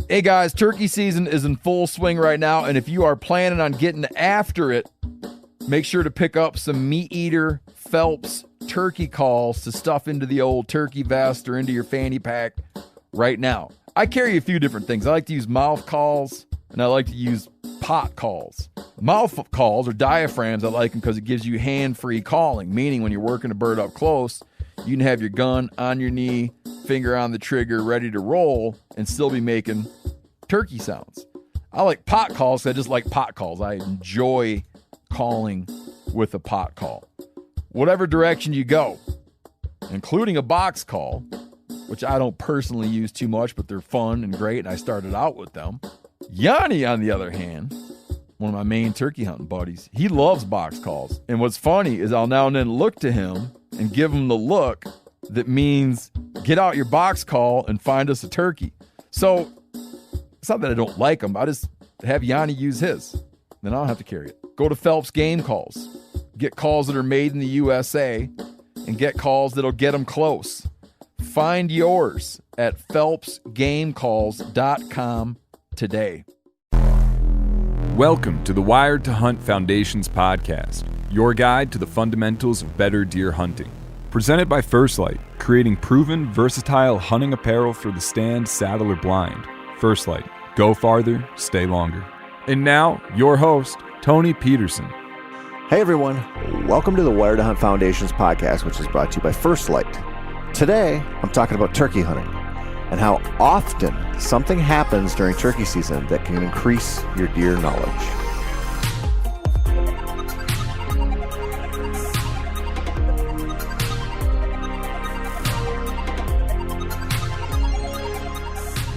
Hey guys, turkey season is in full swing right now, and if you are planning on getting after it, make sure to pick up some Meat Eater Phelps turkey calls to stuff into the old turkey vest or into your fanny pack right now. I carry a few different things. I like to use mouth calls, and I like to use pot calls. Mouth calls or diaphragms, I like them because it gives you hand-free calling, meaning when you're working a bird up close, you can have your gun on your knee, finger on the trigger, ready to roll, and still be making turkey sounds. I like pot calls because I just like pot calls. I enjoy calling with a pot call. Whatever direction you go, including a box call, which I don't personally use too much, but they're fun and great, and I started out with them. Yanni, on the other hand, one of my main turkey hunting buddies, he loves box calls. And what's funny is I'll now and then look to him and give him the look that means get out your box call and find us a turkey. So it's not that I don't like him. I just have Yanni use his. Then I don't have to carry it. Go to Phelps Game Calls. Get calls that are made in the USA and get calls that'll get them close. Find yours at phelpsgamecalls.com today. Welcome to the Wired to Hunt Foundation's podcast, your guide to the fundamentals of better deer hunting. Presented by First Light, creating proven, versatile hunting apparel for the stand, saddle, or blind. First Light, go farther, stay longer. And now, your host, Tony Peterson. Hey everyone, welcome to the Wired to Hunt Foundation's podcast, which is brought to you by First Light. Today, I'm talking about turkey hunting and how often something happens during turkey season that can increase your deer knowledge.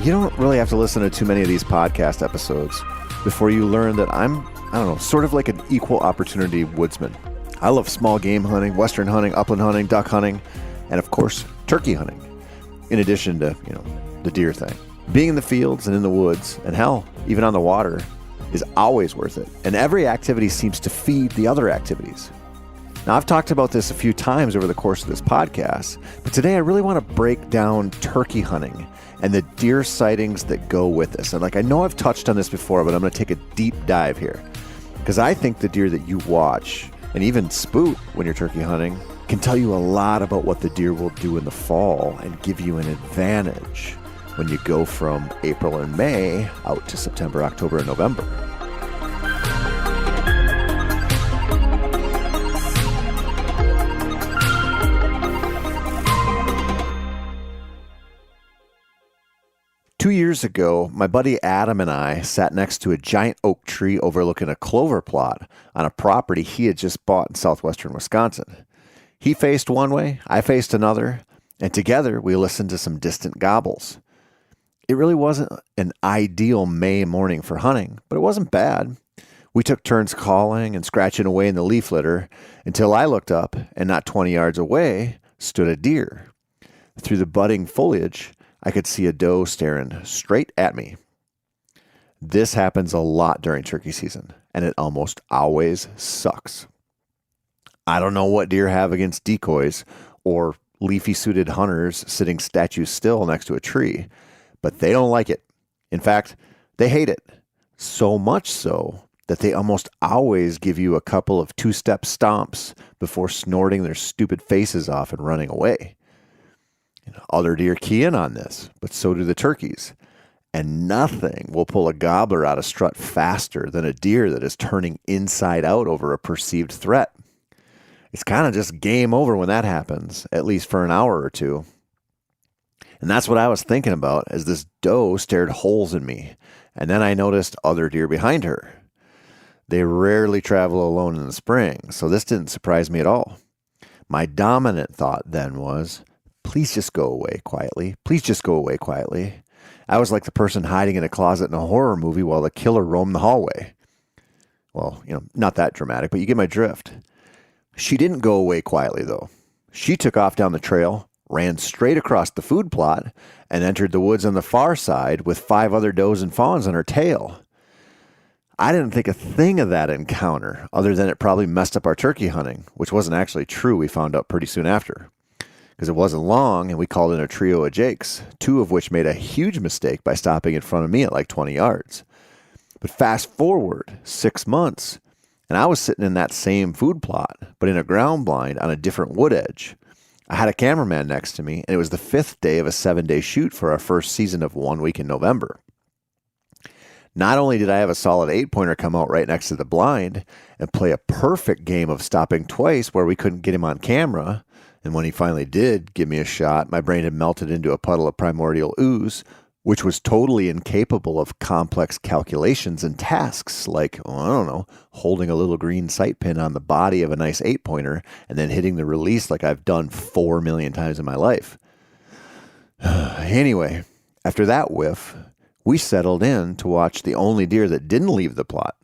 You don't really have to listen to too many of these podcast episodes before you learn that I'm sort of like an equal opportunity woodsman. I love small game hunting, western hunting, upland hunting, duck hunting, and of course, turkey hunting. In addition to, the deer thing. Being in the fields and in the woods, and hell, even on the water, is always worth it. And every activity seems to feed the other activities. Now, I've talked about this a few times over the course of this podcast, but today I really want to break down turkey hunting and the deer sightings that go with this. And I know I've touched on this before, but I'm going to take a deep dive here. Because I think the deer that you watch, and even spook when you're turkey hunting, can tell you a lot about what the deer will do in the fall and give you an advantage when you go from April and May out to September, October, and November. Two years ago, my buddy Adam and I sat next to a giant oak tree overlooking a clover plot on a property he had just bought in southwestern Wisconsin. He faced one way, I faced another, and together we listened to some distant gobbles. It really wasn't an ideal May morning for hunting, but it wasn't bad. We took turns calling and scratching away in the leaf litter until I looked up and not 20 yards away stood a deer. Through the budding foliage, I could see a doe staring straight at me. This happens a lot during turkey season, and it almost always sucks. I don't know what deer have against decoys or leafy-suited hunters sitting statue still next to a tree, but they don't like it. In fact, they hate it. So much so that they almost always give you a couple of two-step stomps before snorting their stupid faces off and running away. Other deer key in on this, but so do the turkeys. And nothing will pull a gobbler out of strut faster than a deer that is turning inside out over a perceived threat. It's kind of just game over when that happens, at least for an hour or two. And that's what I was thinking about as this doe stared holes in me, and then I noticed other deer behind her. They rarely travel alone in the spring, so this didn't surprise me at all. My dominant thought then was, please just go away quietly. Please just go away quietly. I was like the person hiding in a closet in a horror movie while the killer roamed the hallway. Well, not that dramatic, but you get my drift. She didn't go away quietly, though. She took off down the trail, ran straight across the food plot, and entered the woods on the far side with 5 other does and fawns on her tail. I didn't think a thing of that encounter, other than it probably messed up our turkey hunting, which wasn't actually true, we found out pretty soon after. because it wasn't long and we called in a trio of jakes, two of which made a huge mistake by stopping in front of me at like 20 yards. But fast forward 6 months, and I was sitting in that same food plot, but in a ground blind on a different wood edge. I had a cameraman next to me, and it was the 5th day of a 7-day shoot for our first season of 1 week in November. Not only did I have a solid 8-pointer come out right next to the blind and play a perfect game of stopping twice where we couldn't get him on camera, and when he finally did give me a shot, my brain had melted into a puddle of primordial ooze, which was totally incapable of complex calculations and tasks like, holding a little green sight pin on the body of a nice 8-pointer and then hitting the release like I've done 4 million times in my life. Anyway, after that whiff, we settled in to watch the only deer that didn't leave the plot,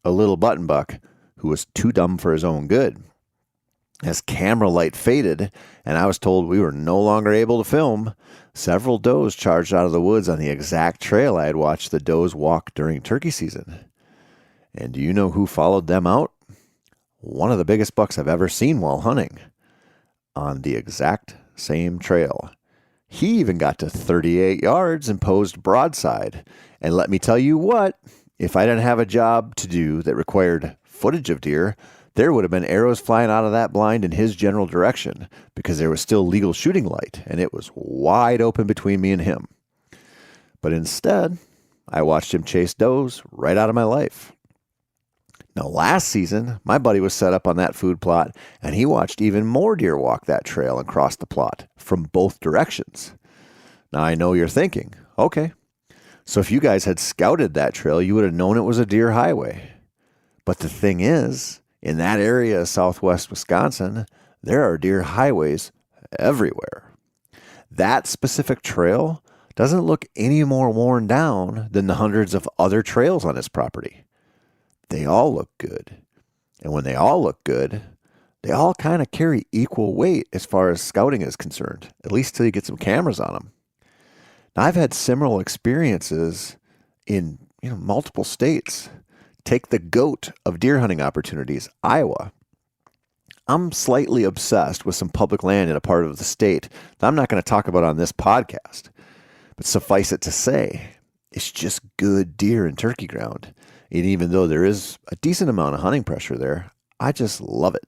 a little button buck who was too dumb for his own good. As camera light faded and I was told we were no longer able to film, several does charged out of the woods on the exact trail I had watched the does walk during turkey season. And do you know who followed them out? One of the biggest bucks I've ever seen while hunting. On the exact same trail. He even got to 38 yards and posed broadside. And let me tell you what, if I didn't have a job to do that required footage of deer, there would have been arrows flying out of that blind in his general direction because there was still legal shooting light and it was wide open between me and him. But instead, I watched him chase does right out of my life. Now, last season, my buddy was set up on that food plot and he watched even more deer walk that trail and cross the plot from both directions. Now, I know you're thinking, okay, so if you guys had scouted that trail, you would have known it was a deer highway. But the thing is, in that area of southwest Wisconsin, there are deer highways everywhere. That specific trail doesn't look any more worn down than the hundreds of other trails on his property. They all look good. And when they all look good, they all kind of carry equal weight as far as scouting is concerned, at least till you get some cameras on them. Now, I've had similar experiences in multiple states. Take the GOAT of deer hunting opportunities, Iowa. I'm slightly obsessed with some public land in a part of the state that I'm not going to talk about on this podcast. But suffice it to say, it's just good deer and turkey ground. And even though there is a decent amount of hunting pressure there, I just love it.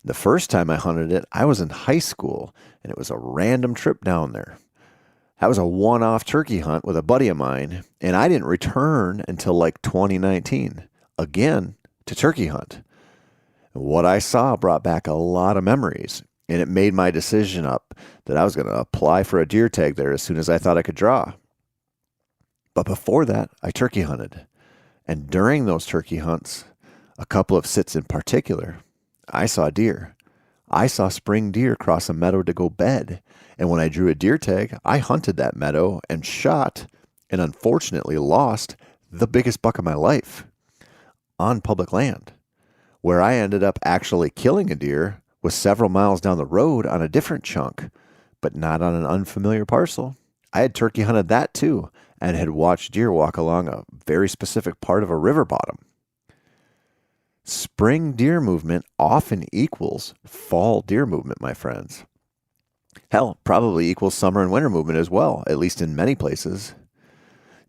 The first time I hunted it, I was in high school, and it was a random trip down there. That was a one-off turkey hunt with a buddy of mine, and I didn't return until like 2019, again, to turkey hunt. And what I saw brought back a lot of memories, and it made my decision up that I was going to apply for a deer tag there as soon as I thought I could draw. But before that, I turkey hunted. And during those turkey hunts, a couple of sits in particular, I saw deer. I saw spring deer cross a meadow to go bed. And when I drew a deer tag, I hunted that meadow and shot, and unfortunately lost, the biggest buck of my life on public land, where I ended up actually killing a deer was several miles down the road on a different chunk, but not on an unfamiliar parcel. I had turkey hunted that too, and had watched deer walk along a very specific part of a river bottom. Spring deer movement often equals fall deer movement, my friends. Hell, probably equals summer and winter movement as well, at least in many places.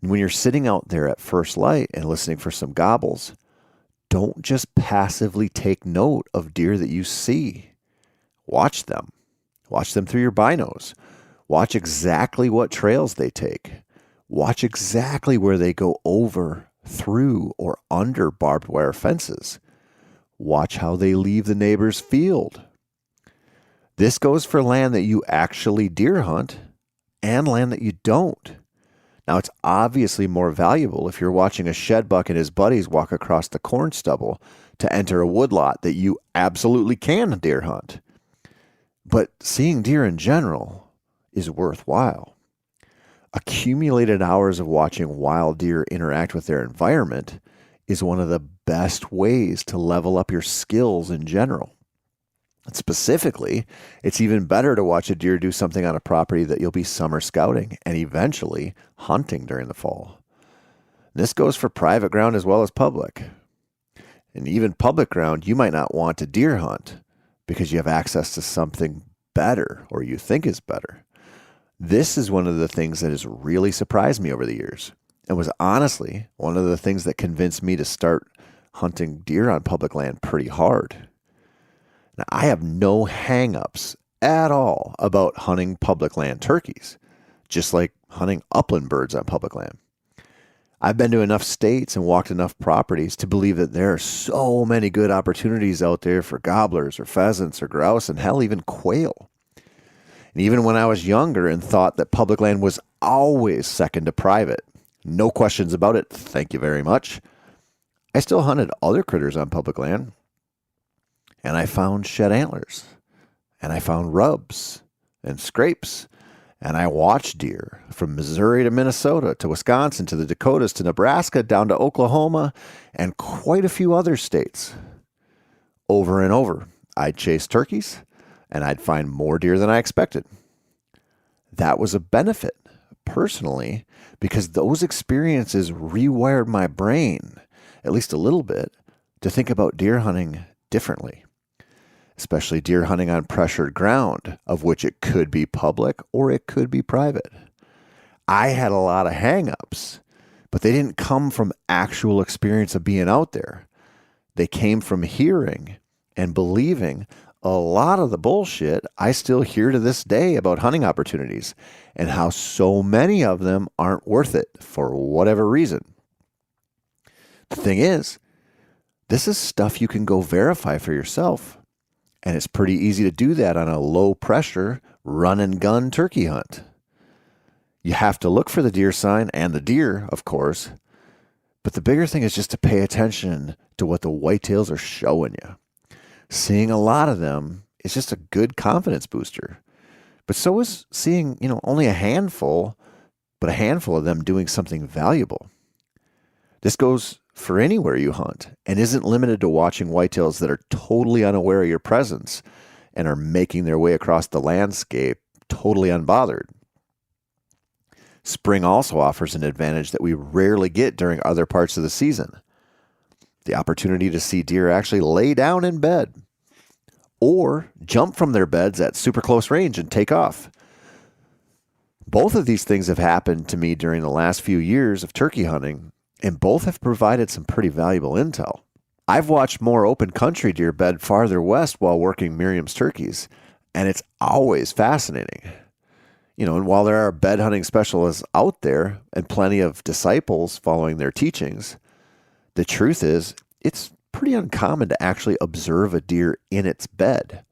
And when you're sitting out there at first light and listening for some gobbles, don't just passively take note of deer that you see. Watch them. Watch them through your binos. Watch exactly what trails they take. Watch exactly where they go over, through, or under barbed wire fences. Watch how they leave the neighbor's field. This goes for land that you actually deer hunt and land that you don't. Now, it's obviously more valuable if you're watching a shed buck and his buddies walk across the corn stubble to enter a woodlot that you absolutely can deer hunt. But seeing deer in general is worthwhile. Accumulated hours of watching wild deer interact with their environment is one of the best ways to level up your skills in general. And specifically, it's even better to watch a deer do something on a property that you'll be summer scouting and eventually hunting during the fall. This goes for private ground as well as public. And even public ground, you might not want to deer hunt because you have access to something better or you think is better. This is one of the things that has really surprised me over the years and was honestly one of the things that convinced me to start hunting deer on public land pretty hard. Now, I have no hang-ups at all about hunting public land turkeys, just like hunting upland birds on public land. I've been to enough states and walked enough properties to believe that there are so many good opportunities out there for gobblers or pheasants or grouse and hell, even quail. And even when I was younger and thought that public land was always second to private, no questions about it, thank you very much, I still hunted other critters on public land. And I found shed antlers, and I found rubs and scrapes, and I watched deer from Missouri to Minnesota to Wisconsin to the Dakotas to Nebraska down to Oklahoma and quite a few other states. Over and over, I'd chase turkeys, and I'd find more deer than I expected. That was a benefit, personally, because those experiences rewired my brain, at least a little bit, to think about deer hunting differently, especially deer hunting on pressured ground, of which it could be public or it could be private. I had a lot of hang-ups, but they didn't come from actual experience of being out there. They came from hearing and believing a lot of the bullshit I still hear to this day about hunting opportunities and how so many of them aren't worth it for whatever reason. The thing is, this is stuff you can go verify for yourself. And it's pretty easy to do that on a low-pressure, run-and-gun turkey hunt. You have to look for the deer sign and the deer, of course. But the bigger thing is just to pay attention to what the whitetails are showing you. Seeing a lot of them is just a good confidence booster. But so is seeing, only a handful, but a handful of them doing something valuable. This goes for anywhere you hunt and isn't limited to watching whitetails that are totally unaware of your presence and are making their way across the landscape totally unbothered. Spring also offers an advantage that we rarely get during other parts of the season. The opportunity to see deer actually lay down in bed or jump from their beds at super close range and take off. Both of these things have happened to me during the last few years of turkey hunting, and both have provided some pretty valuable intel. I've watched more open country deer bed farther west while working Miriam's turkeys, and it's always fascinating. And while there are bed hunting specialists out there and plenty of disciples following their teachings, the truth is it's pretty uncommon to actually observe a deer in its bed.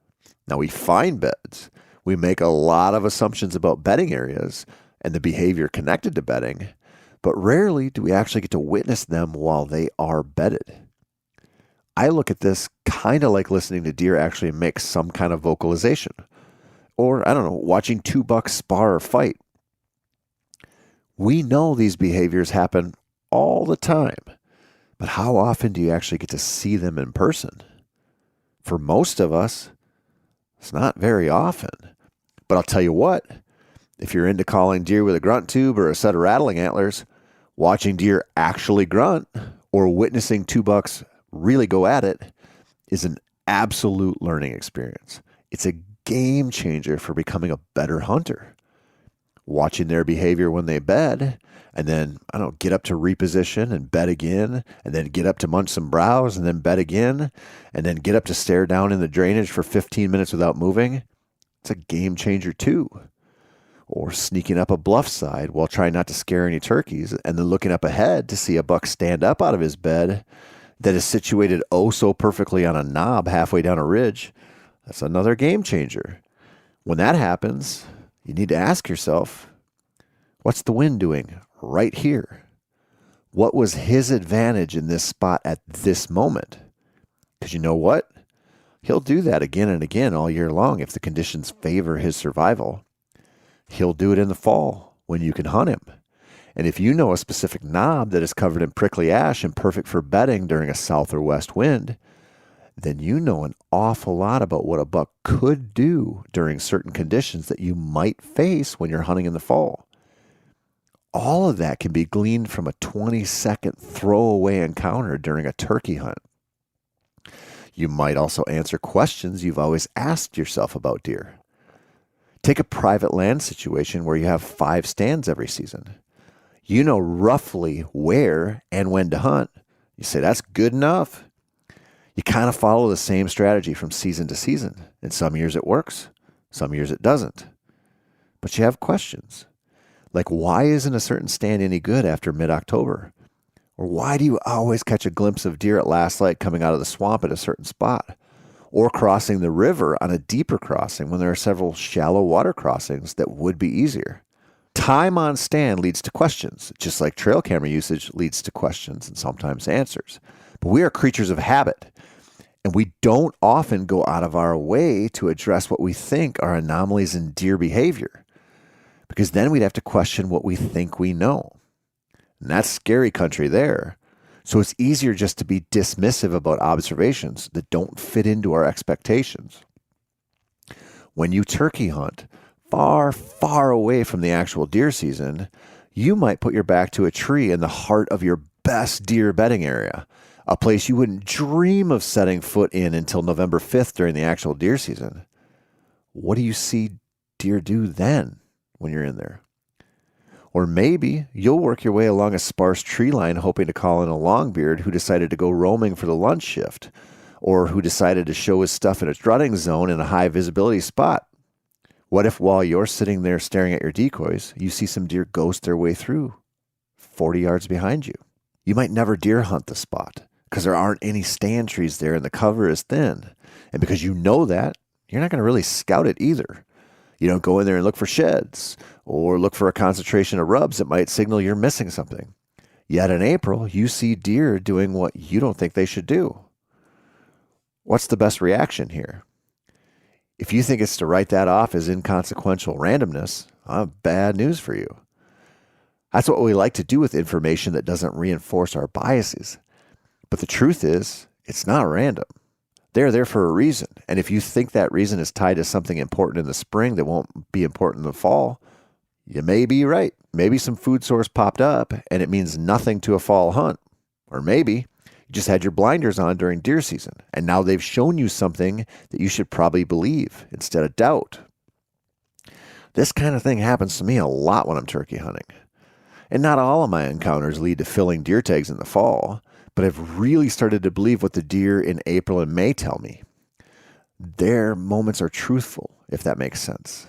Now, we find beds. We make a lot of assumptions about bedding areas and the behavior connected to bedding, but rarely do we actually get to witness them while they are bedded. I look at this kind of like listening to deer actually make some kind of vocalization, or, watching two bucks spar or fight. We know these behaviors happen all the time, but how often do you actually get to see them in person? For most of us, it's not very often. But I'll tell you what, if you're into calling deer with a grunt tube or a set of rattling antlers, watching deer actually grunt or witnessing two bucks really go at it is an absolute learning experience. It's a game changer for becoming a better hunter. Watching their behavior when they bed, and then, get up to reposition and bed again, and then get up to munch some browse and then bed again, and then get up to stare down in the drainage for 15 minutes without moving. It's a game changer too. Or sneaking up a bluff side while trying not to scare any turkeys, and then looking up ahead to see a buck stand up out of his bed that is situated oh so perfectly on a knob halfway down a ridge. That's another game changer. When that happens, you need to ask yourself, what's the wind doing right here? What was his advantage in this spot at this moment? Because you know what? He'll do that again and again all year long if the conditions favor his survival. He'll do it in the fall when you can hunt him. And if you know a specific knob that is covered in prickly ash and perfect for bedding during a south or west wind, then you know an awful lot about what a buck could do during certain conditions that you might face when you're hunting in the fall. All of that can be gleaned from a 20-second throwaway encounter during a turkey hunt. You might also answer questions you've always asked yourself about deer. Take a private land situation where you have 5 stands every season. You know roughly where and when to hunt. You say, that's good enough. You kind of follow the same strategy from season to season. In some years it works, some years it doesn't. But you have questions. Like, why isn't a certain stand any good after mid-October? Or why do you always catch a glimpse of deer at last light coming out of the swamp at a certain spot? Or crossing the river on a deeper crossing when there are several shallow water crossings that would be easier. Time on stand leads to questions, just like trail camera usage leads to questions and sometimes answers. But we are creatures of habit, and we don't often go out of our way to address what we think are anomalies in deer behavior, because then we'd have to question what we think we know. And that's scary country there. So it's easier just to be dismissive about observations that don't fit into our expectations. When you turkey hunt far, far away from the actual deer season, you might put your back to a tree in the heart of your best deer bedding area, a place you wouldn't dream of setting foot in until November 5th during the actual deer season. What do you see deer do then when you're in there? Or maybe you'll work your way along a sparse tree line hoping to call in a longbeard who decided to go roaming for the lunch shift, or who decided to show his stuff in a rutting zone in a high visibility spot. What if while you're sitting there staring at your decoys, you see some deer ghost their way through 40 yards behind you? You might never deer hunt the spot because there aren't any stand trees there and the cover is thin. And because you know that, you're not going to really scout it either. You don't go in there and look for sheds or look for a concentration of rubs that might signal you're missing something. Yet in April, you see deer doing what you don't think they should do. What's the best reaction here? If you think it's to write that off as inconsequential randomness, I have bad news for you. That's what we like to do with information that doesn't reinforce our biases. But the truth is, it's not random. They're there for a reason. And if you think that reason is tied to something important in the spring that won't be important in the fall, you may be right. Maybe some food source popped up and it means nothing to a fall hunt. Or maybe you just had your blinders on during deer season and now they've shown you something that you should probably believe instead of doubt. This kind of thing happens to me a lot when I'm turkey hunting. And not all of my encounters lead to filling deer tags in the fall, but I've really started to believe what the deer in April and May tell me. Their moments are truthful, if that makes sense.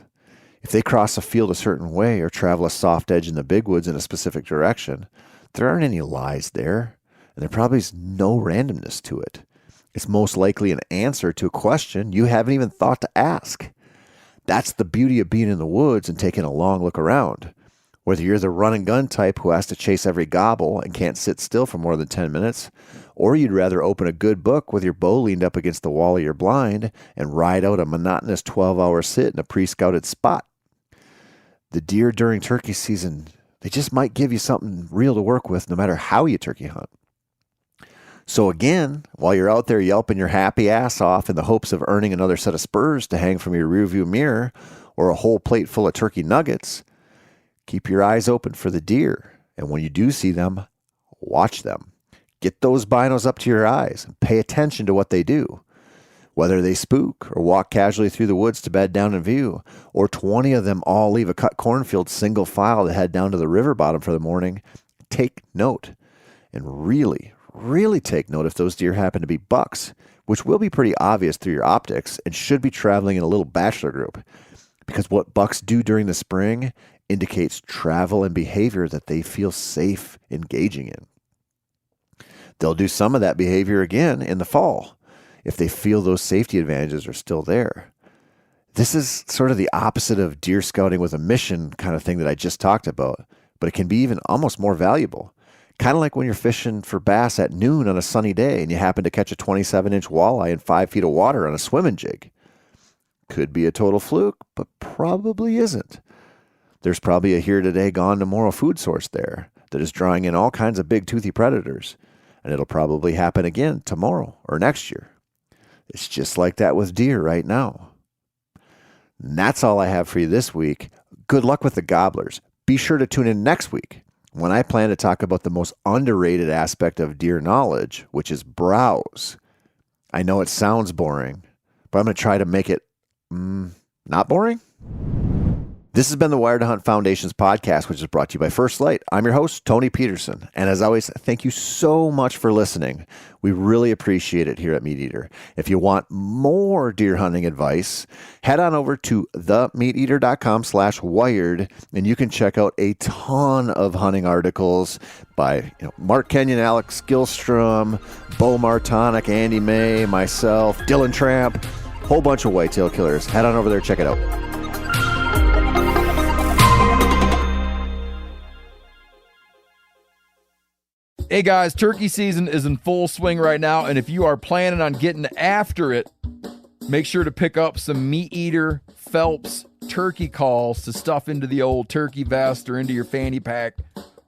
If they cross a field a certain way or travel a soft edge in the big woods in a specific direction, there aren't any lies there, and there probably is no randomness to it. It's most likely an answer to a question you haven't even thought to ask. That's the beauty of being in the woods and taking a long look around. Whether you're the run and gun type who has to chase every gobble and can't sit still for more than 10 minutes, or you'd rather open a good book with your bow leaned up against the wall of your blind and ride out a monotonous 12-hour sit in a pre-scouted spot. The deer during turkey season, they just might give you something real to work with no matter how you turkey hunt. So again, while you're out there yelping your happy ass off in the hopes of earning another set of spurs to hang from your rearview mirror or a whole plate full of turkey nuggets, keep your eyes open for the deer, and when you do see them, watch them. Get those binos up to your eyes and pay attention to what they do. Whether they spook or walk casually through the woods to bed down in view, or 20 of them all leave a cut cornfield single file to head down to the river bottom for the morning, take note. And really take note if those deer happen to be bucks, which will be pretty obvious through your optics and should be traveling in a little bachelor group. Because what bucks do during the spring indicates travel and behavior that they feel safe engaging in. They'll do some of that behavior again in the fall if they feel those safety advantages are still there. This is sort of the opposite of deer scouting with a mission kind of thing that I just talked about, but it can be even almost more valuable. Kind of like when you're fishing for bass at noon on a sunny day and you happen to catch a 27-inch walleye in 5 feet of water on a swimming jig. Could be a total fluke, but probably isn't. There's probably a here today, gone tomorrow food source there that is drawing in all kinds of big toothy predators, and it'll probably happen again tomorrow or next year. It's just like that with deer right now. And that's all I have for you this week. Good luck with the gobblers. Be sure to tune in next week when I plan to talk about the most underrated aspect of deer knowledge, which is browse. I know it sounds boring, but I'm going to try to make it not boring. This has been the Wired to Hunt Foundation's podcast, which is brought to you by First Light. I'm your host, Tony Peterson. And as always, thank you so much for listening. We really appreciate it here at Meat Eater. If you want more deer hunting advice, head on over to themeateater.com/wired, and you can check out a ton of hunting articles by Mark Kenyon, Alex Gilstrom, Bo Martonic, Andy May, myself, Dylan Tramp, whole bunch of whitetail killers. Head on over there, check it out. Hey guys, turkey season is in full swing right now, and if you are planning on getting after it, make sure to pick up some Meat Eater Phelps turkey calls to stuff into the old turkey vest or into your fanny pack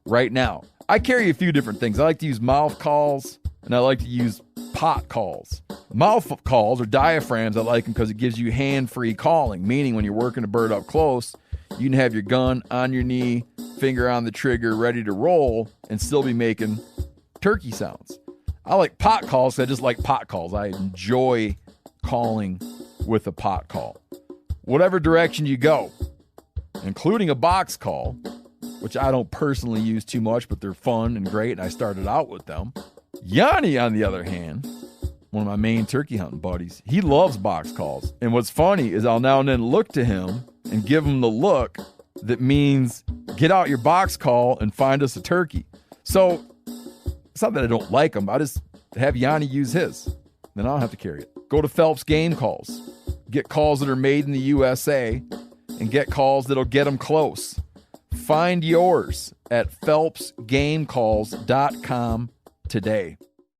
right now. I carry a few different things. I like to use mouth calls, and I like to use pot calls. Mouth calls or diaphragms, I like them because it gives you hand-free calling, meaning when you're working a bird up close, you can have your gun on your knee, finger on the trigger, ready to roll, and still be making turkey sounds. I like pot calls because I just like pot calls. I enjoy calling with a pot call. Whatever direction you go, including a box call, which I don't personally use too much, but they're fun and great, and I started out with them. Yanni, on the other hand, one of my main turkey hunting buddies, he loves box calls. And what's funny is I'll now and then look to him and give him the look that means get out your box call and find us a turkey. So it's not that I don't like him. I just have Yanni use his. Then I don't have to carry it. Go to Phelps Game Calls. Get calls that are made in the USA and get calls that'll get them close. Find yours at phelpsgamecalls.com today.